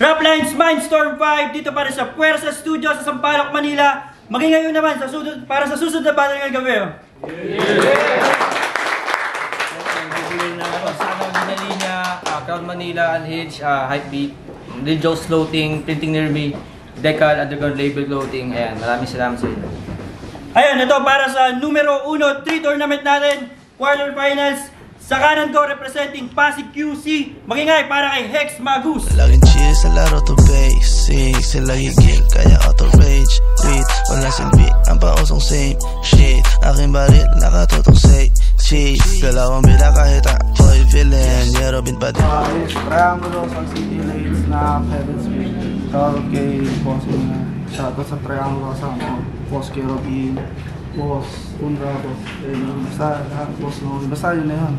Raplines Mindstorm 5 dito para sa Puwersa Studio sa Sampaloc, Manila. Maging ngayon naman para sa susunod na battle ngayong gabi. Sana dinali niya Crowd Manila, Unhinged, Hypebeat, Lil Joe's Clothing, Printing Nervy, Decal, Underground Label Clothing. Ayan, maraming salamat sa inyo. Ayan, ito para sa numero 1, 3 tournament natin, quarterfinals. Sa kanan ko, representing Pasig QC, magingay para kay Hex Magus. Laging chill sa laro to basic, sila higil, kaya auto rage. Tweet, wala silbi, ang pausong same shit. Aking baril, nakatutong say cheat. Dalawang bila kahit ako'y villain, yeah, Robin pa din. Triangulo sa City Lanes na Heaven's Gate. Shoutout kay Boss Una. Shoutout sa Triangulo sa Boss kay Robin. Boss, Unra, Boss, basta lahat, Boss, basta yun na yun.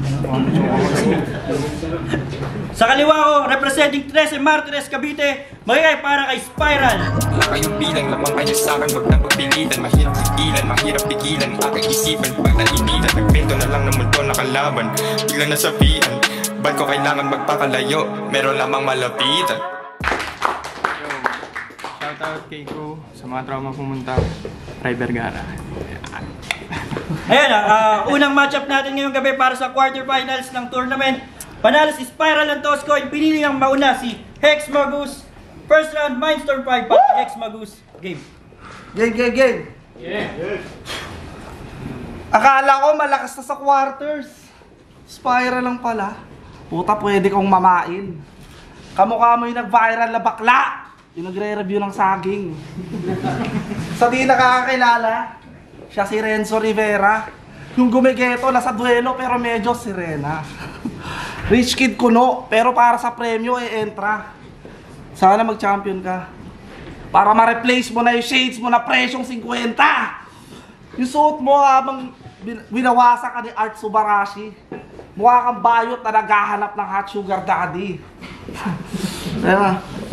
Sa kaliwa ko, representing 13 Martires Cavite, magigay para kay Spiral. Wala kayong bilang, lamang kayo sa'kin, wag nang pagpilitan. Mahirap tigilan, mahirap tigilan, aking isipan. Pag naibigan, nagpento na lang ng multo na kalaban. Biglang nasabihan, ba't ko kailangan magpakalayo? Meron lamang malapitan. Shoutout kay Ko sa mga trauma pumunta, Ray Vergara. Ayan, unang matchup natin ngayong gabi para sa quarterfinals ng tournament. Panalo si Spiral ng Tosco, pinili ng mauna si Hex Magus. First round, Mindstorm 5 para Hex Magus. Game. Game. Akala ko malakas na sa quarters. Spiral lang pala. Puta, pwede kong mamain. Kamukha mo yung nag-viral na bakla. Yung nagre-review ng saging. Sa di nakakakilala, siya si Renzo Rivera. Yung gumigeto, nasa duelo pero medyo sirena. Rich kid kuno, pero para sa premyo entra. Sana mag-champion ka. Para ma-replace mo na yung shades mo na presyong 50. Yung suot mo habang winawasan ka ni Art Subarashi. Mukha kang bayot na naghahanap ng hot sugar daddy.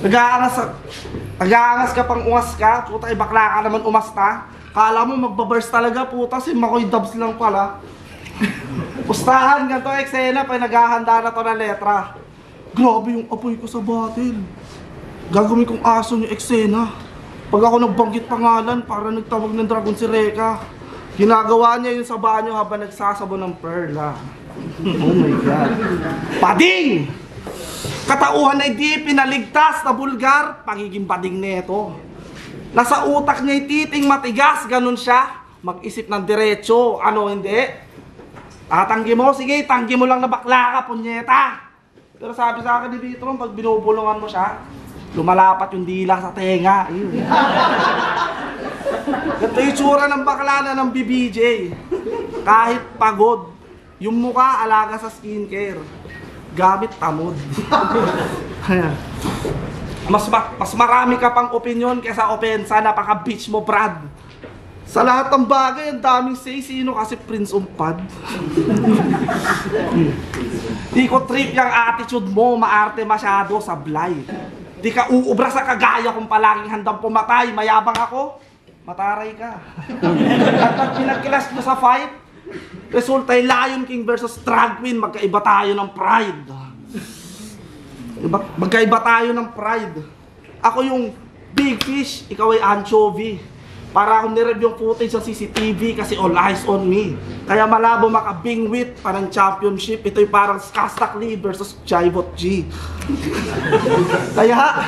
Nag-aangas ka pang umas ka. Puta, bakla ka naman umasta. Kala mo magbaburst talaga, puta, si Makoy Dubs lang pala. Pustahan ganito eksena pa naghahanda na to ng letra. Grabe yung apoy ko sa battle. Gagawin kong aso yung eksena. Pag ako nagbanggit pangalan, para nagtawag ng dragon si Reka. Ginagawa niya yun sa banyo habang nagsasabo ng perla. Oh my God. Pading! Katauhan ay di pinaligtas na bulgar, pagiging bading neto. Nasa utak niya titing matigas, ganun siya. Mag-isip ng diretso, ano hindi? Tanggi mo, sige, tanggi mo lang na bakla ka, punyeta. Pero sabi sa akin ni Vitron, pag binubulungan mo siya, lumalapat yung dila sa tenga. Ganito yung tsura ng bakla na ng BBJ. Kahit pagod, yung mukha alaga sa skincare. Gamit tamod. Mas marami ka pang opinion kaysa opensa, napaka-bitch mo, Brad. Sa lahat ng bagay, ang daming say, sino kasi Prince Umpad. Di ko trip yung attitude mo, maarte masyado, sablay. Di ka uubra sa kagaya kung palaging handang pumatay, mayabang ako, mataray ka. At pag pinagkilas mo sa fight, resulta yung Lion King versus Drag Queen, magkaiba tayo ng pride. Magkaiba tayo ng pride. Ako yung big fish, ikaw ay anchovy. Para akong nireview yung footage sa CCTV kasi all eyes on me. Kaya malabo makabingwit parang championship. Ito yung parang Skastak Lee versus Jivot G. Kaya,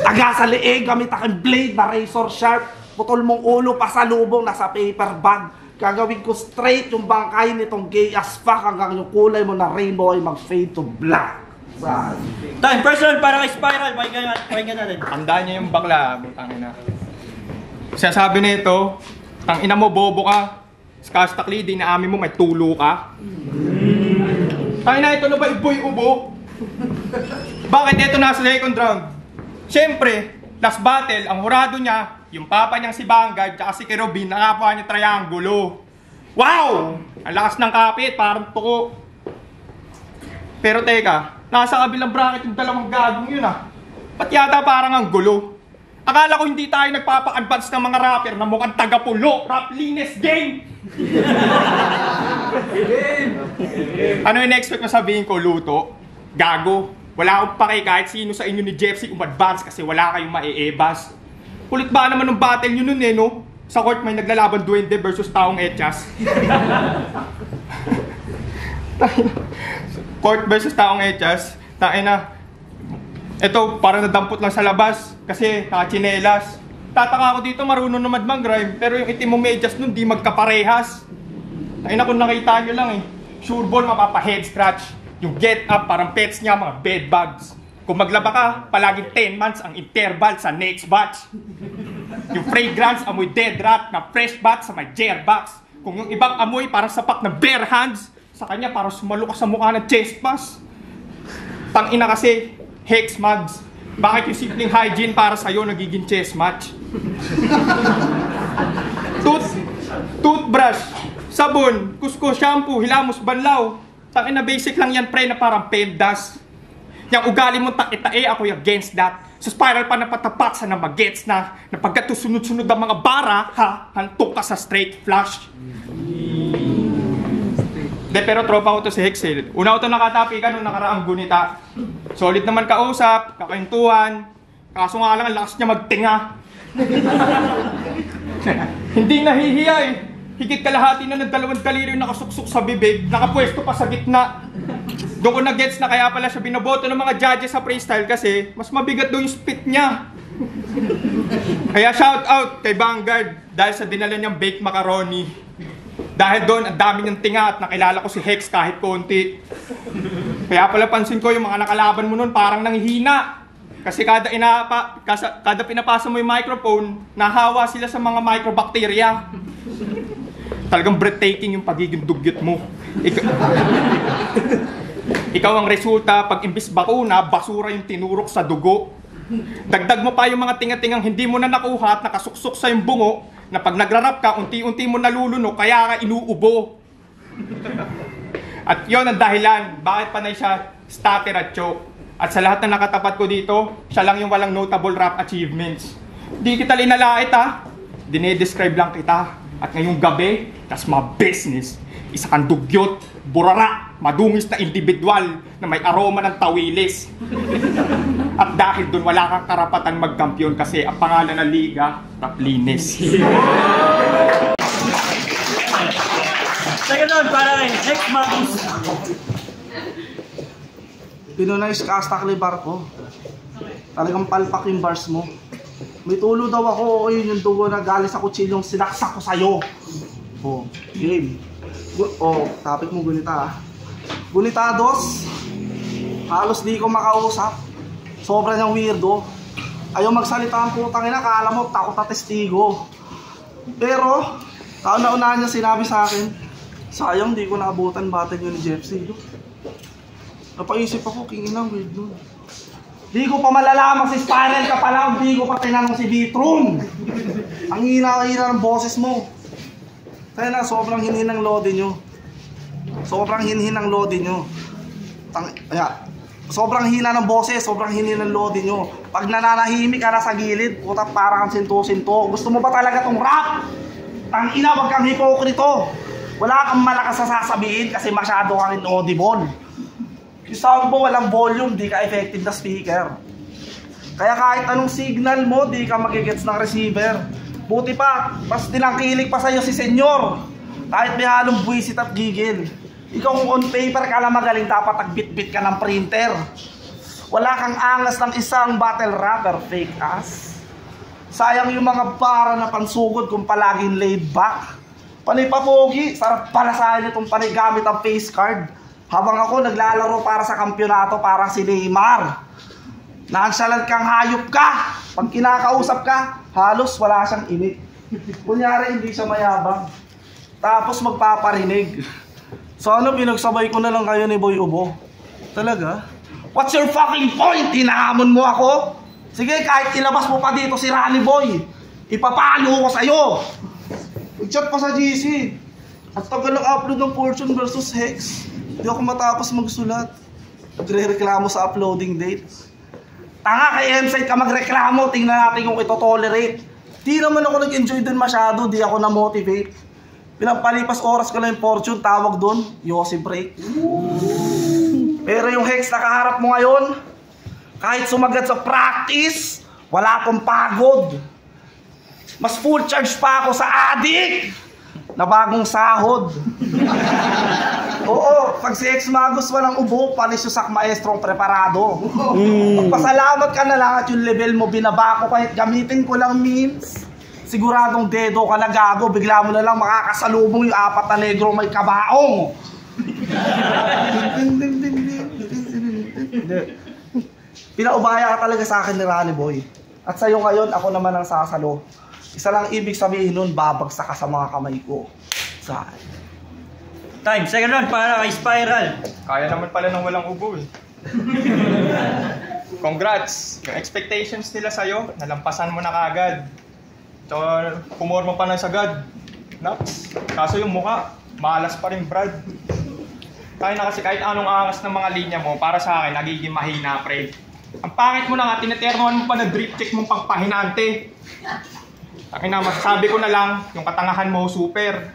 taga sa leeg, gamit aking blade na razor sharp. Putol mong ulo, pasalubong, nasa paper bag. Gagawin ko straight yung bangkay nitong gay as fuck hanggang yung kulay mo na rainbow ay mag-fade to black. Time, personal para kay Spiral, pakinggan natin. Tandaan niya yung bakla, butangin na. Sasabi nito, tang ina mo, bobo ka. Skastak Lee, di na amin mo, may tulo ka. Tangin na, ito na ba iboy ubo? Bakit ito nasa second round? Siyempre, last battle, ang hurado niya, yung papa niyang si Vanguard, tsaka si Kerobin, nakakuha niya triangulo. Wow! Ang lakas ng kapit, parang tuko. Pero teka, nasa kabilang bracket yung dalawang gagong yun ah. Ba't yata parang ang gulo? Akala ko hindi tayo nagpapa-advance ng mga rapper na mukhang taga-pulo. Rap Lines game! Ano yung expect na sabihin ko? Luto? Gago? Wala akong pake kahit sino sa inyo ni Jeffsy umadvance kasi wala kayong maiebas. Kulit ba naman ng battle nyo nun eh, no? Sa court may naglalaban duwende versus taong etchas. Court versus taong etchas. Tain na. Ito, parang nadampot lang sa labas kasi nakachinelas. Tataka ako dito, marunong naman mag-rhyme. Pero yung itim mong medyas nun, di magkaparehas. Tain na kung nakita nyo lang eh. Sure ball, mapapa-head scratch. Yung get up, parang pets niya, mga bed bugs. Kung maglaba ka, palaging 10 months ang interval sa next batch. Yung fragrance, amoy dead rat na fresh batch sa may jar box. Kung yung ibang amoy, parang sapak na bare hands. Sa kanya, parang sumalo ka sa mukha ng chest pass. Tangina kasi, Hex Mugs. Bakit yung simpleng hygiene para sa'yo nagiging chess match? Toothbrush, sabon, kusko, shampoo, hilamos, banlaw. Tangina basic lang yan pre na parang pendas. Yang ugali mong takitae, ako'y against that. Sa spiral pa na patapat sa na magets na pagkat sunod-sunod ang mga bara, ha, hantok ka sa straight flush. De, pero tropa ko to si Hexel. Una ko to nakatapikan nung nakaraang gunita. Solid naman kausap, kakaintuhan. Kaso nga lang, ang lakas niya magtinga. Hindi nahihiya eh. Higit kalahati na ng 2 daliri nakasuksok sa bibig, nakapwesto pa sa gitna. Doon ko na-gets na kaya pala siya binoboto ng mga judges sa freestyle kasi mas mabigat doon yung spit niya. Kaya shout out kay Vanguard dahil sa dinala niyang baked macaroni. Dahil doon, ang dami niyang tinga at nakilala ko si Hex kahit konti. Kaya pala pansin ko yung mga nakalaban mo noon parang nanghihina. Kasi kada pinapasa mo yung microphone, nahawa sila sa mga microbacteria. Talagang breathtaking yung pagiging dugyot mo. Ikaw ang resulta pag imbis bakuna, basura yung tinurok sa dugo. Dagdag mo pa yung mga tinga-tingang hindi mo na nakuha at nakasuksok sa yung bungo na pag nagrarap ka, unti-unti mo naluluno kaya ka inuubo. At yon ang dahilan bakit panay siya stutter at choke. At sa lahat na nakatapat ko dito, siya lang yung walang notable rap achievements. Di kita linalait ha, dinedescribe lang kita. At ngayong gabi, tas mga business, isa kang dugyot, burara, madungis na individual na may aroma ng tawilis. At dahil doon wala kang karapatan magkampiyon kasi ang pangalan ng liga, Taplinis. Second round para kay Hex Mugs. Pinunais ka hasta klibar ko. Talagang palpak yung bars mo. May tulo daw ako, o yun yung dugo na galing sa kutsilyong sinaksak ko sa'yo. Oh, game. Oh, topic mo gunita ah. Gunitados. Halos di ko makausap. Sobra niyang weirdo. Ayaw magsalita ang putang ina, kala mo takot na testigo. Pero, kauna-unahan niya sinabi sa akin, sayang di ko naabutan battle yun ni Jeffsy. Napaisip ako, king ina, weird nun. Di ko pa malalaman si Spiral ka pala, di ko pa tinanong si Vitrum. Ang hina-hina ng boses mo. Kaya na, sobrang hinhin ng lodi nyo. Sobrang hinhin ng lodi nyo. Sobrang hina ng boses, sobrang hinhin ng lodi nyo. Pag nananahimik ka na sa gilid, puta parang kang sinto-sinto. Gusto mo ba talaga tong rap? Tangina, wag kang hipokrito. Wala kang malakas na sasabihin kasi masyado kang inaudible. Yung sound mo walang volume, di ka effective na speaker. Kaya kahit anong signal mo, di ka magigets ng receiver. Buti pa, mas tinangkilik pa sa'yo si Senyor. Kahit may halong buwisit at gigil. Ikaw kung on paper ka lang magaling, dapat nagbit-bit ka ng printer. Wala kang angas ng isang battle rapper, fake ass. Sayang yung mga para na pansugod kung palaging laid back. Panay pa pogi, sarap pala sa akin itong panay gamit ang face card. Habang ako naglalaro para sa kampyonato para si Neymar. Nonchalant kang hayop ka. Pag kinakausap ka, halos wala siyang init. Kunyari hindi siya mayabang. Tapos magpaparinig. So ano, pinagsabay ko na lang kayo ni Boy Ubo. Talaga? What's your fucking point? Hinahamon mo ako? Sige, kahit ilabas mo pa dito si Rally Boy, ipapalo ko sa'yo. Mag-chat pa sa GC. At tagal ng upload ng Fortune versus Hex. Hindi ako matapos magsulat. Nagre-reklamo sa uploading date. Tanga, kay M-Site ka magreklamo. Tingnan natin kung ito tolerate. Di naman ako nag-enjoy dun masyado. Di ako na-motivate. Pinampalipas oras ko lang yung Fortune. Tawag dun, Yossi break. Pero yung Hex na kaharap mo ngayon, Kahit sumagat sa practice, wala akong pagod. Mas full charge pa ako sa adik na bagong sahod. Oo, pag si Ex-Magus walang ubo, panis yung sak maestrong preparado. Magpasalamat ka na lang at yung level mo binaba ko kahit gamitin ko lang means. Siguradong dedo ka na gago, bigla mo na lang makakasalubong yung 4 na negro may kabaong. Pinaubaya ka talaga sa akin ni Rani Boy. At sa'yo ngayon, ako naman ang sasalo. Isa lang ibig sabihin nun, babagsak ka sa mga kamay ko. Saan? Time, second round para kay Spiral. Kaya naman pala ng walang ubo eh. Congrats! Yung expectations nila sa'yo, nalampasan mo na kagad. So, pumorma pa na sagad. Naps. Kaso yung mukha, malas pa rin, Brad. Kaya na kasi kahit anong angas ng mga linya mo, para sa akin, nagiging mahina, pre. Ang pangit mo na nga, tinaternoan mo pa na drip check mong pangpahinante. Akin na, masasabi ko na lang, yung katangahan mo, super.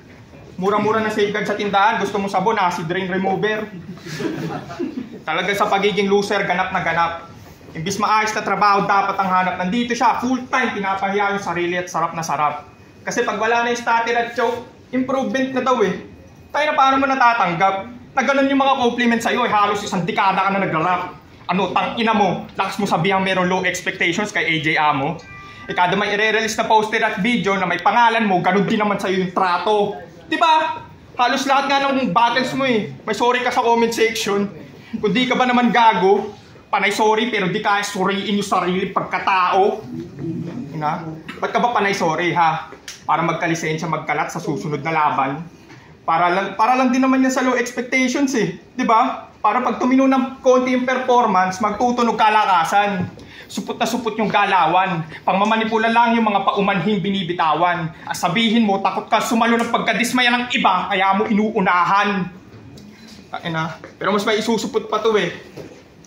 Mura-mura na safeguard sa tindahan, gusto mo sabon, acid rain remover. Talaga sa pagiging loser, ganap na ganap. Imbis maayos na trabaho, dapat ang hanap. Nandito siya, full-time, pinapahiya yung sarili at sarap na sarap. Kasi pag wala na yung stutter at choke, improvement na daw eh. Tayo na paano mo natatanggap? Na ganun yung mga compliments sa'yo eh, halos isang dekada ka na nag-rap. Ano, tangina mo, lakas mo sabihang meron low expectations kay AJ Amo. Kada may i-release na poster at video na may pangalan mo, ganun din naman sa'yo yung trato. Diba? Halos lahat nga ng battles mo eh. May sorry ka sa comment section. Kung di ka ba naman gago, panay sorry pero di ka sorryin yung sarili pagkatao. Ina? Ba't ka ba panay sorry ha? Para magkalisensya magkalat sa susunod na laban. Para lang din naman yan sa low expectations eh. Diba? Para pag tumino ng konti yung performance, magtutunog kalakasan. Supot na supot yung galawan. Pangmamanipula lang yung mga paumanhing binibitawan. Sabihin mo, takot ka sumalo ng pagkadismaya ng iba, kaya mo inuunahan. Pero mas may isusupot pa to eh.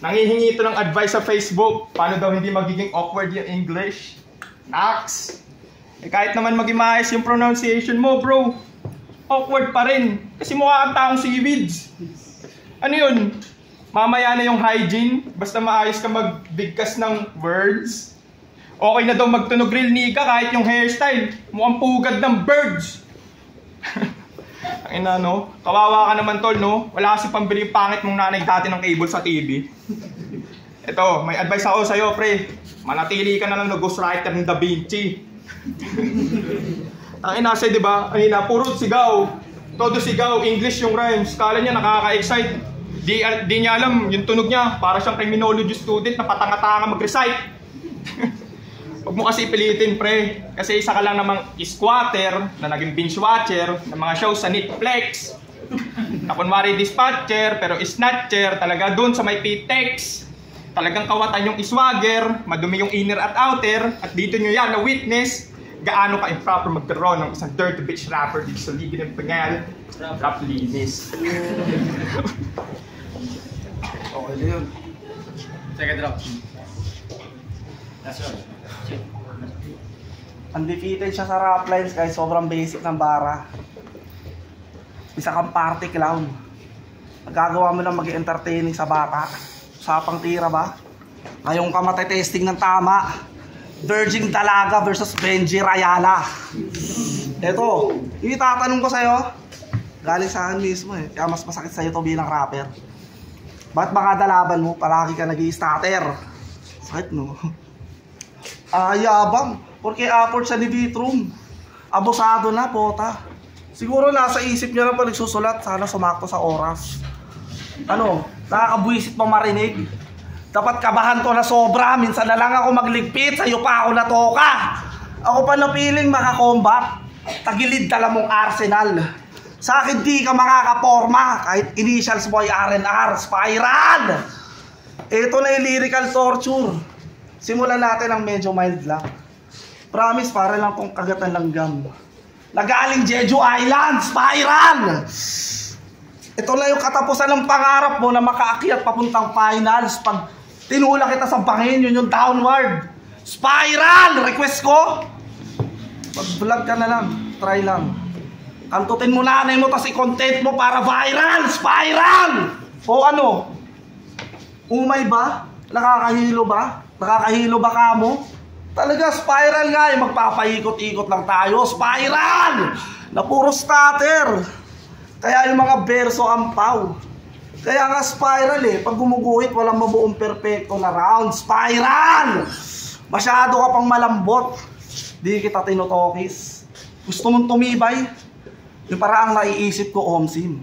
Nangihingi ito ng advice sa Facebook. Paano daw hindi magiging awkward yung English? Nax! Kahit naman maging maayos yung pronunciation mo, bro. Awkward pa rin. Kasi mukha kang taong seaweeds. Ano yun? Mamaya na yung hygiene, basta maayos ka magbigkas ng words. Okay na daw magtunog real nika kahit yung hairstyle, mukhang pugad ng birds. Ayun na no, kawawa ka naman tol no, wala kasi pambili yung pangit mong nanay dati ng cable sa TV. Ito, may advice ako sa'yo pre, manatili ka na lang na ghostwriter ng Da Vinci. Ang inasay diba, ayun na, puro sigaw, todo sigaw, English yung rhymes, kala niya nakaka-excite. Di niya alam, yung tunog niya, para siyang criminology student na patanga-tanga mag-recite. Huwag mo kasi ipilitin, pre. Kasi isa ka lang namang squatter na naging binge watcher ng mga shows sa Netflix. Na kunwari dispatcher, pero snatcher, talaga dun sa may P-text. Talagang kawatan yung swagger, madumi yung inner at outer, at dito nyo yan na witness gaano ka improper magkaroon ng isang dirty bitch rapper dito sa Liga ng Pangal. Rap linis. Okay na yun. Second round. That's right. Undefeated siya sa rap lines kahit sobrang basic ng bara. Isa kang party clown. Nagagawa mo lang mag-entertaining sa bata. Usapang tira ba? Ngayong ka matitesting ng tama. Virgin Dalaga versus Benji Rayala. Eto, itatanong ko sa'yo. Galing sa akin mismo eh. Kaya mas masakit sa'yo to bilang rapper. Bakit baka dalaban mo, palagi ka nag-i-starter? Sakit no? Ayabang. Porque afford siya ni Vitrum. Abusado na, pota. Siguro nasa isip niya lang pa nagsusulat. Sana sumakto sa oras. Ano? Nakakabwisit pa marinig. Dapat kabahan to na sobra. Minsan na lang ako magligpit. Sa'yo pa ako natoka. Ako pa napiling makakombat. Tagilid dala mong arsenal. Sa akin di ka makakaporma. Kahit initials mo ay R&R. Spiral! Ito na yung lyrical torture. Simulan natin ang medyo mild lang. Promise, para lang kung kagatan langgam. Nagaling Jeju Island, Spiral! Ito na yung katapusan ng pangarap mo na makaakyat papuntang finals. Pag tinula kita sa bangin, yun yung downward. Spiral! Request ko? Pag-vlog ka na lang, try lang. Kantutin mo nanay mo, tas i-content mo para viral! Spiral! O ano? Umay ba? Nakakahilo ba? Nakakahilo ba ka mo? Talaga, spiral nga eh. Magpapaikot-ikot lang tayo. Spiral! Na puro stutter. Kaya yung mga verso ampaw. Kaya nga spiral eh. Pag gumuguhit, walang mabuong perfecto na round. Spiral! Masyado ka pang malambot. Di kita tinutokis. Gusto mong tumibay? Yung paraang naiisip ko, Omsim.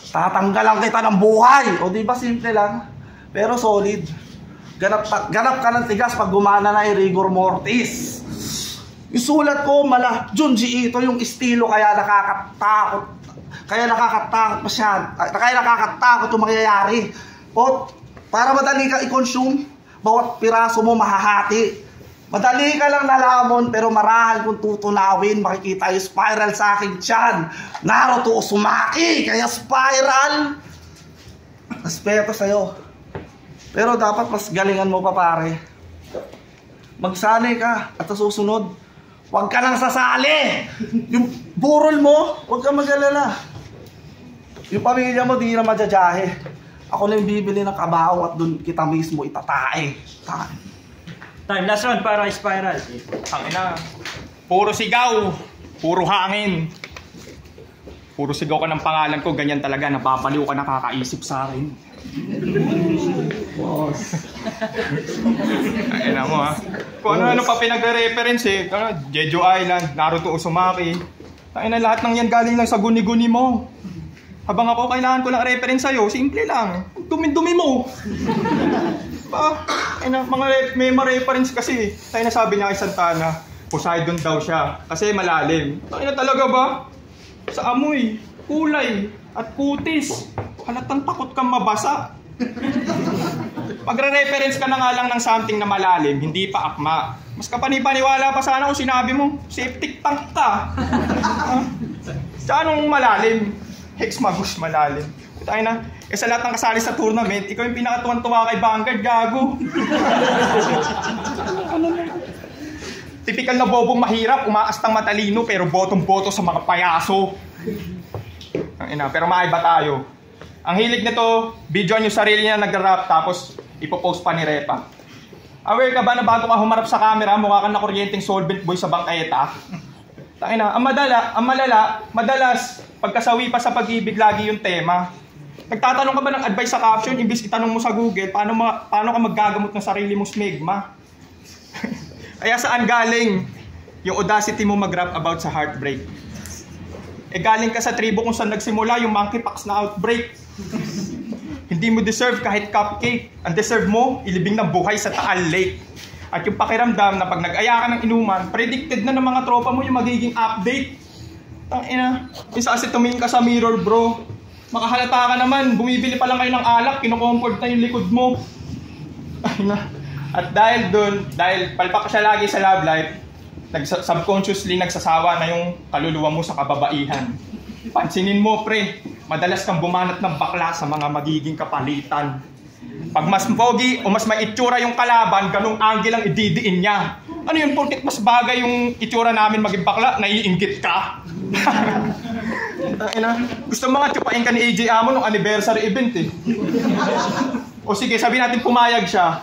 Tatanggalan kita ng buhay. O di ba simple lang? Pero solid. Ganap ka ng tigas pag gumana na yung rigor mortis. Yung sulat ko, Junji Ito yung estilo, kaya nakakatakot. Kaya nakakatakot yung mangyayari. O, para madali ka i-consume, bawat piraso mo mahahati. Madali ka lang nalamon, pero marahal kung tutunawin, makikita yung spiral sa aking tiyan. Naruto Uzumaki, kaya spiral. Respeto sa'yo. Pero dapat mas galingan mo pa, pare. Magsanay ka at sa susunod, huwag ka lang sasali. Yung burol mo, huwag ka mag-alala. Yung pamilya mo, di na madyajahe. Ako na yung bibili ng kabaho at dun kita mismo itatae. Time, last round para spiral. Ang ina, puro sigaw, puro hangin. Puro sigaw ka ng pangalan ko, ganyan talaga, napapaliw ka, nakakaisip sa akin. Ay na mo ha. Kung ano pa pinag-reference eh, Jeju Island, Naruto Uzumaki. Ay na, lahat ng yan galing lang sa guni-guni mo. Habang ako kailangan ko lang reference sa'yo, simple lang. Dumi-dumi mo. Ay na, may reference kasi. Tayo na sabi niya kay Santana, Poseidon daw siya kasi malalim. Ay na talaga ba? Sa amoy, kulay, at kutis. Halatang takot kang mabasa. Magre-reference ka na nga lang ng something na malalim, hindi pa akma. Mas kapanipaniwala pa sana kung sinabi mo, septic tank ka. Sa anong malalim? Hex Magus malalim. Tayo na, sa lahat ng kasali sa tournament, ikaw yung pinakatuwan-tuwa kay Vanguard, gago. Typical na bobong mahirap, umaastang matalino, pero botong-boto sa mga payaso. Pero maiba tayo. Ang hilig nito, videoan yung sarili niya nag-rap tapos ipopost pa ni Repa. Aware ka ba na bago ka humarap sa camera, mukha kang nakuryenteng solvent boy sa bangketa? Tangina, ang malala, madalas, pagkasawi pa sa pag-ibig lagi yung tema. Nagtatanong ka ba ng advice sa caption, imbis itanong mo sa Google, paano ka maggagamot ng sarili mong smegma? Kaya saan galing yung audacity mo mag-rap about sa heartbreak? Galing ka sa tribo kung saan nagsimula yung monkeypox na outbreak. Hindi mo deserve kahit cupcake. Ang deserve mo, ilibing ng buhay sa Taal Lake. At yung pakiramdam na pag nag-aya ka ng inuman, predicted na ng mga tropa mo yung magiging update. Tangina, isa kasi tumingin ka sa mirror, bro. Makahalata ka naman, bumibili pa lang kayo ng alak, kinukomfort na yung likod mo. At dahil palpak siya lagi sa love life, subconsciously nagsasawa na yung kaluluwa mo sa kababaihan. Pansinin mo, pre, madalas kang bumanat ng bakla sa mga magiging kapalitan. Pag mas pogi o mas may itsura yung kalaban, ganung angle ang ididiin niya. Ano yung porket mas bagay yung itsura namin maging bakla, naiinggit ka? Gusto mga tsupain ka ni AJ Amo nung anniversary event eh. O sige, sabi natin pumayag siya.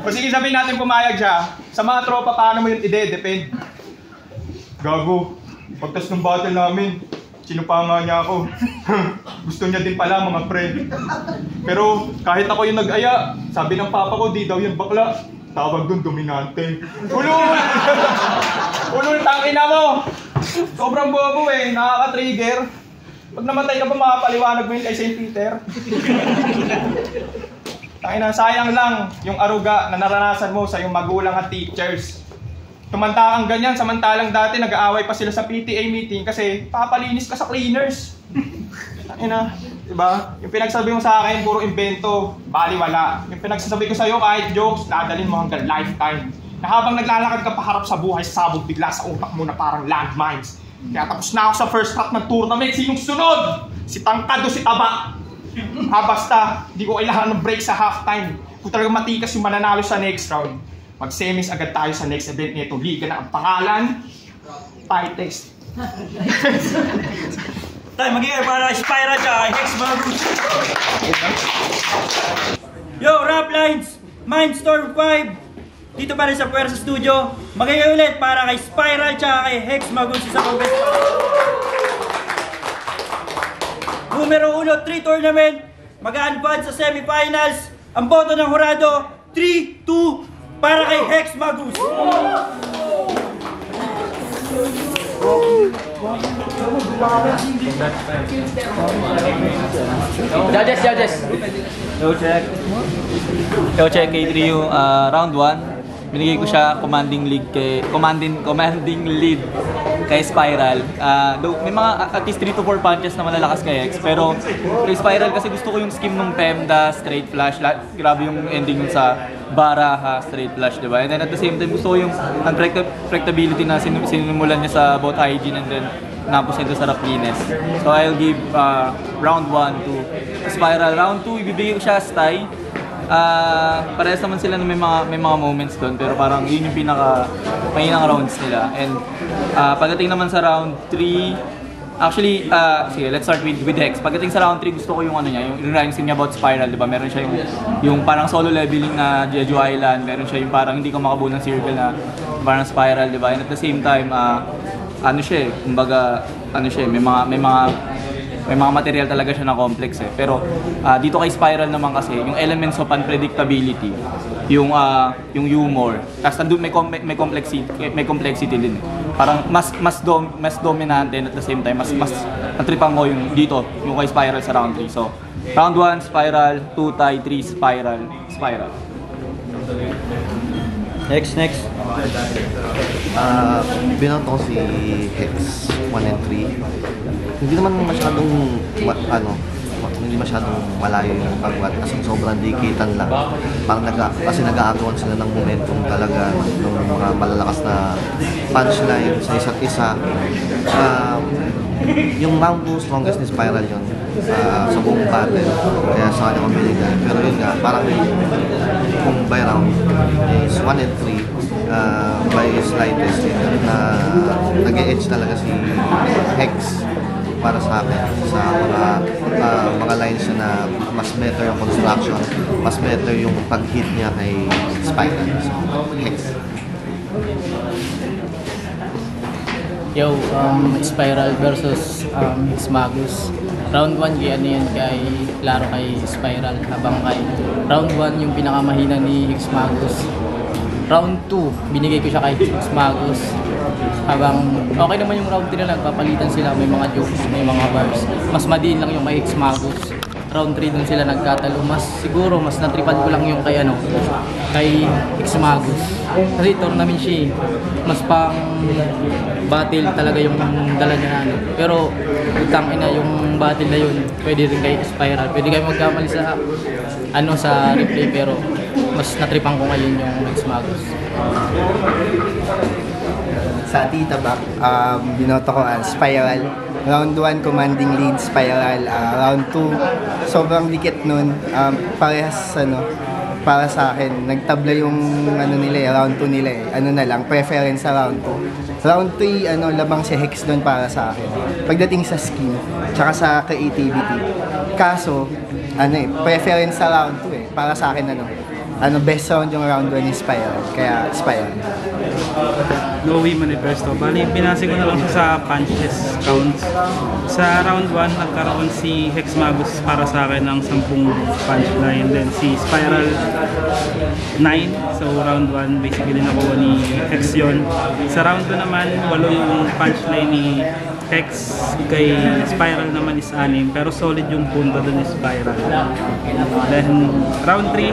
O sige, sabi natin pumayag siya. Sa mga tropa, paano mo yun ide-depend? Gago, pagtas ng battle namin, sinupa nga niya ako. Gusto niya din pala mga pre. Pero kahit ako yung nag-aya, sabi ng papa ko, di daw yun bakla. Tawag dun, dominante. Ulul! Ulul, tangina mo! Sobrang bobo eh, nakaka-trigger. Pag namatay ka ba, makapaliwanag mo yun kay St. Peter? Tangina, sayang lang yung aruga na naranasan mo sa iyong magulang at teachers. Tumanda kang ganyan, samantalang dati nag-aaway pa sila sa PTA meeting kasi papalinis ka sa cleaners. Tangina, diba? Yung pinagsabi mo sa akin, puro invento, baliwala. Yung pinagsasabi ko sa'yo, kahit jokes, dadalhin mo hanggang lifetime. Na habang naglalakad ka paharap sa buhay, sabog bigla sa utak mo na parang landmines. Kaya tapos na ako sa first half ng tournament, sinong sunod? Si Tangkad o si Taba? Basta, di ko kailangan ng break sa halftime. Kung talagang matikas yung mananalo sa next round, mag-semis agad tayo sa next event nito. Liga na ang pangalan, Fight Test. Tayo magiging para Spiral siya kay Hex Magus. Yo, rap lines! Mindstorm 5! Dito pa rin sa Puwersa Studio. Magiging ulit para kay Spiral siya kay Hex Magus sa competition. Numero 1, 3 tournament. Mag-a-advance sa semifinals. Ang boto ng hurado, 3-2 para kay Hex Magus. Judges. Yo check K3 yung round 1. Binigay ko siya commanding lead kay Spiral. Though may mga at least 3 to 4 punches na malalakas kay Hex, pero kay Spiral kasi gusto ko yung scheme ng Pemda, straight flash. Grabe yung ending nun sa Baraha, straight flash, diba? And then at the same time gusto ko yung unpredictability na sinimulan niya sa both hygiene and then napos nito sa Raplines. So I'll give round 1 to Spiral. Round 2 ibibigay ko siya Stay. Parehas naman sila na may mga moments doon, pero parang yun yung mahinang rounds nila. And pagdating naman sa round 3, actually, sige, let's start with Hex. Pagdating sa round 3, gusto ko yung ano niya, yung realizing niya about Spiral, di ba? Meron siya yung parang solo leveling na Jeju Island, meron siya yung parang hindi ka makabuo ng circle na parang Spiral, di ba? And at the same time, ano siya, kumbaga, ano siya, may mga material talaga siya na complex eh. Pero dito kay Spiral naman kasi, yung elements of unpredictability, yung humor, tapos nandun may complexity din eh. Parang mas dominante and at the same time mas natripan ko yung dito, yung kay Spiral sa round 3. So, round 1 Spiral, 2 tie, 3 Spiral. Next. Binoto ko si Hex 1 and 3. Hindi naman masyadong hindi masyadong malayo yung pagwat kasi sobrang dikitan lang. Parang kasi nag-aagawan sila ng momentum talaga ng mga malalakas na punchline sa isa't isa. Yung round 2, strongest ni Spiral yun sa buong battle. Kaya sa kanya mamiligan. Pero yun nga, parang kung by round is 1 and 3 by slightest na nag-e-edge talaga si Hex para sa akin sa mga lines na mas better yung construction, mas better yung pag-hit niya kay Spiral. So, Hex. Yo, Spiral versus Hex Magus. Round 1 klaro kay Spiral, habang kay round 1 yung pinakamahina ni Hex Magus. Round 2, binigay ko siya kay Hex Magus. Habang okay naman yung round 3 na nagpapalitan sila, may mga jokes, may mga bars. Mas madiin lang yung kay Hex Magus. Round 3 dun sila nagkatalo. Siguro mas natripan ko lang yung kay Hex Magus. Kasi tournament siya, mas pang battle talaga yung dala niya na. Pero utang ina yung battle na yun, pwede rin kay Spiral. Pwede kayo magkamali sa sa replay, pero mas natripan ko ngayon yung Hex Magus. Sa Tita Back, binoto ko ang Spiral. Round 1, commanding lead, Spiral. Round 2, sobrang dikit nun. Parehas, para sa akin, nagtabla yung round 2 nila eh. Na lang, preference sa round 2. Round 3, labang si Hex doon para sa akin. Pagdating sa skin, tsaka sa creativity. Kaso, preference sa round 2 eh. Para sa akin, best round yung round 1 ni Spiral. Kaya, Spiral. Noe Manifesto. Bali, pinasi ko na lang sa punches counts. Sa round 1, nagkaroon si Hex Magus para sa akin ng 10 punchline. Then si Spiral 9. So round 1, basically nakuha ni Hex yun. Sa round 2 naman, 8 yung punchline ni Hex. Kay Spiral naman is 6. Pero solid yung punta dun ni Spiral. Then round 3,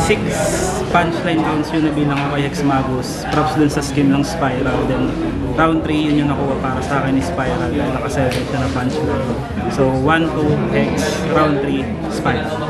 6 punchline counts yun na bilang ko kay Hex Magus. Props dun sa skin ng Spiral. Then round 3 yun yung nakuha para sa akin ni Spiral dahil naka-7 siya na punchline. So 1-2 Hex, round 3 Spiral.